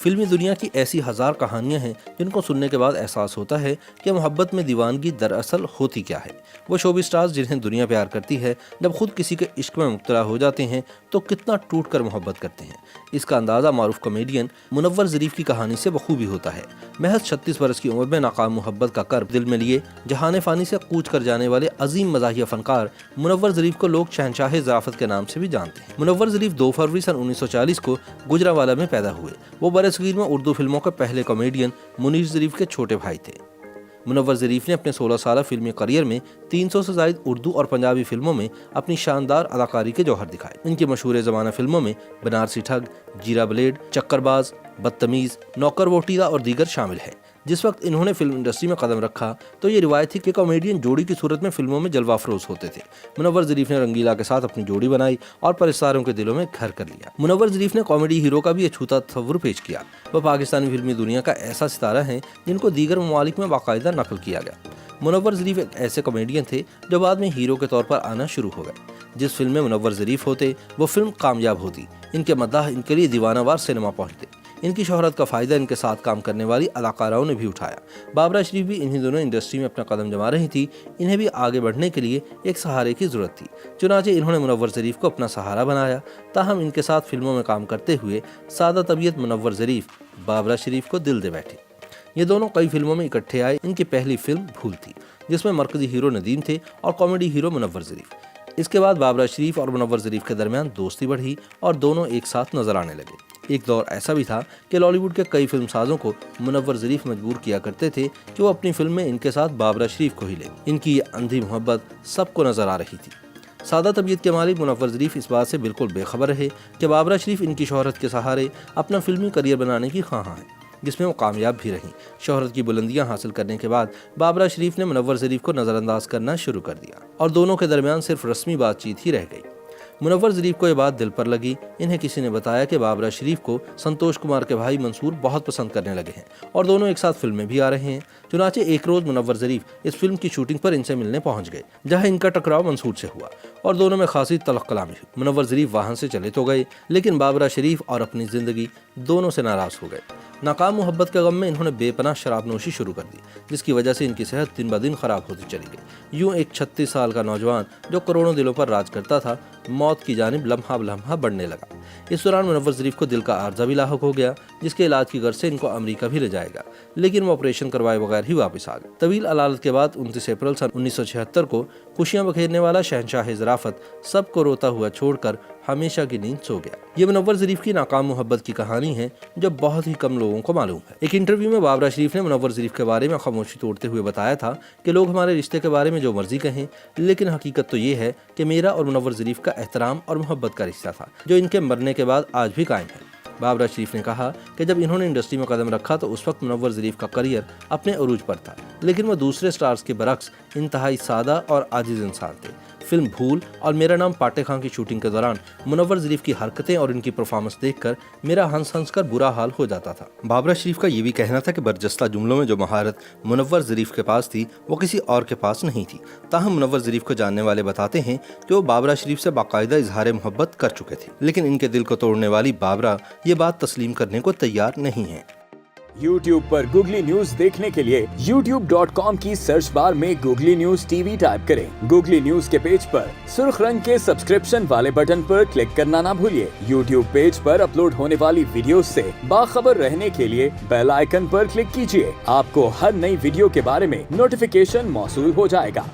فلمی دنیا کی ایسی ہزار کہانیاں ہیں جن کو سننے کے بعد احساس ہوتا ہے کہ محبت میں دیوانگی دراصل ہوتی کیا ہے۔ وہ شوبی سٹارز جنہیں دنیا پیار کرتی ہے جب خود کسی کے عشق میں مبتلا ہو جاتے ہیں تو کتنا ٹوٹ کر محبت کرتے ہیں۔ اس کا اندازہ معروف کامیڈین منور ظریف کی کہانی سے بخوبی ہوتا ہے۔ محض 36 برس کی عمر میں ناکام محبت کا کرب دل میں لیے جہان فانی سے کوچ کر جانے والے عظیم مزاحیہ فنکار منور ظریف کو لوگ شہنشاہ ظرافت کے نام سے بھی جانتے ہیں۔ منور ظریف 2 فروری سن 1940 کو گجرانوالہ میں پیدا ہوئے۔ وہ برصغیر میں اردو فلموں کے پہلے کامیڈین منیر ظریف کے چھوٹے بھائی تھے۔ منور ظریف نے اپنے 16 سالہ فلمی کیریئر میں 300 سے زائد اردو اور پنجابی فلموں میں اپنی شاندار اداکاری کے جوہر دکھائے۔ ان کی مشہور زمانہ فلموں میں بنارسی ٹھگ، جیرا بلیڈ، چکر باز، بدتمیز، نوکر ووٹیدہ اور دیگر شامل ہیں۔ جس وقت انہوں نے فلم انڈسٹری میں قدم رکھا تو یہ روایت تھی کہ کامیڈین جوڑی کی صورت میں فلموں میں جلوہ افروز ہوتے تھے۔ منور ظریف نے رنگیلا کے ساتھ اپنی جوڑی بنائی اور پرستاروں کے دلوں میں گھر کر لیا۔ منور ظریف نے کامیڈی ہیرو کا بھی اچھوتا تصور پیش کیا۔ وہ پاکستانی فلمی دنیا کا ایسا ستارہ ہیں جن کو دیگر ممالک میں باقاعدہ نقل کیا گیا۔ منور ظریف ایک ایسے کامیڈین تھے جو بعد میں ہیرو کے طور پر آنا شروع ہو گئے۔ جس فلم میں منور ظریف ہوتے وہ فلم کامیاب ہوتی۔ ان کے مداح ان کے لیے دیوانہ وار سینما پہنچتے۔ ان کی شہرت کا فائدہ ان کے ساتھ کام کرنے والی اداکاراؤں نے بھی اٹھایا۔ بابرا شریف بھی انہی دنوں انڈسٹری میں اپنا قدم جما رہی تھی۔ انہیں بھی آگے بڑھنے کے لیے ایک سہارے کی ضرورت تھی، چنانچہ انہوں نے منور ظریف کو اپنا سہارا بنایا۔ تاہم ان کے ساتھ فلموں میں کام کرتے ہوئے سادہ طبیعت منور ظریف بابرا شریف کو دل دے بیٹھے۔ یہ دونوں کئی فلموں میں اکٹھے آئے۔ ان کی پہلی فلم بھول تھی جس میں مرکزی ہیرو ندیم تھے اور کامیڈی ہیرو منور ظریف۔ اس کے بعد بابرا شریف اور منور ظریف کے درمیان دوستی بڑھی اور دونوں ایک ساتھ نظر آنے لگے۔ ایک دور ایسا بھی تھا کہ لالی ووڈ کے کئی فلم سازوں کو منور ظریف مجبور کیا کرتے تھے کہ وہ اپنی فلم میں ان کے ساتھ بابرا شریف کو ہی لیں۔ ان کی یہ اندھی محبت سب کو نظر آ رہی تھی۔ سادہ طبیعت کے مالک منور ظریف اس بات سے بالکل بے خبر رہے کہ بابرا شریف ان کی شہرت کے سہارے اپنا فلمی کیریئر بنانے کی خواہاں ہیں، جس میں وہ کامیاب بھی رہیں۔ شہرت کی بلندیاں حاصل کرنے کے بعد بابرا شریف نے منور ظریف کو نظر انداز کرنا شروع کر دیا اور دونوں کے درمیان صرف رسمی بات چیت ہی رہ گئی۔ منور ظریف کو یہ بات دل پر لگی۔ انہیں کسی نے بتایا کہ بابرا شریف کو سنتوش کمار کے بھائی منصور بہت پسند کرنے لگے ہیں اور دونوں ایک ساتھ فلم میں بھی آ رہے ہیں۔ چنانچہ ایک روز منور ظریف اس فلم کی شوٹنگ پر ان سے ملنے پہنچ گئے، جہاں ان کا ٹکراؤ منصور سے ہوا اور دونوں میں خاصی تلخ کلامی ہوئی۔ منور ظریف وہاں سے چلے تو گئے، لیکن بابرا شریف اور اپنی زندگی دونوں سے ناراض ہو گئے۔ ناکام محبت کے غم میں انہوں نے بے پناہ شراب نوشی شروع کر دی، جس کی وجہ سے ان کی صحت دن بدن خراب ہوتی چلی گئی۔ یوں ایک 36 سال کا نوجوان جو کروڑوں دلوں پر راج کرتا تھا، موت کی جانب لمحہ بلمحہ بڑھنے لگا۔ اس دوران منور ظریف کو دل کا عارضہ بھی لاحق ہو گیا، جس کے علاج کی غرض سے ان کو امریکہ بھی لے جائے گا، لیکن وہ آپریشن کروائے بغیر ہی واپس آ گئے۔ طویل علالت کے بعد 29 اپریل سن 1976 کو خوشیاں بکھیرنے والا شہنشاہ ظرافت سب کو روتا ہوا چھوڑ کر ہمیشہ کی نیند سو گیا۔ یہ منور ظریف کی ناکام محبت کی کہانی ہے جو بہت ہی کم لوگوں کو معلوم ہے۔ ایک انٹرویو میں بابرا شریف نے منور ظریف کے بارے میں خاموشی توڑتے ہوئے بتایا تھا کہ لوگ ہمارے رشتے کے بارے میں جو مرضی کہیں، لیکن حقیقت تو یہ ہے کہ میرا اور منور ظریف کا احترام اور محبت کا رشتہ تھا جو ان کے مرنے کے بعد آج بھی قائم ہے۔ بابرا شریف نے کہا کہ جب انہوں نے انڈسٹری میں قدم رکھا تو اس وقت منور ظریف کا کیریئر اپنے عروج پر تھا، لیکن وہ دوسرے سٹارز کے برعکس انتہائی سادہ اور عاجز انسان تھے۔ فلم بھول اور میرا نام پاٹے خان کی شوٹنگ کے دوران منور ظریف کی حرکتیں اور ان کی پرفارمنس دیکھ کر میرا ہنس ہنس کر برا حال ہو جاتا تھا۔ بابرا شریف کا یہ بھی کہنا تھا کہ برجستہ جملوں میں جو مہارت منور ظریف کے پاس تھی وہ کسی اور کے پاس نہیں تھی۔ تاہم منور ظریف کو جاننے والے بتاتے ہیں کہ وہ بابرا شریف سے باقاعدہ اظہار محبت کر چکے تھے، لیکن ان کے دل کو توڑنے والی بابرا یہ بات تسلیم کرنے کو تیار نہیں ہے۔ YouTube پر گوگلی نیوز دیکھنے کے لیے youtube.com کی سرچ بار میں googly news T V type کریں۔ گوگلی نیوز کے پیج پر سرخ رنگ کے سبسکرپشن والے بٹن پر کلک کرنا نہ بھولیے۔ YouTube پیج پر اپلوڈ ہونے والی ویڈیوز سے باخبر رہنے کے لیے بیل آئیکن پر کلک کیجیے۔ آپ کو ہر نئی ویڈیو کے بارے میں نوٹیفیکیشن موصول ہو جائے گا۔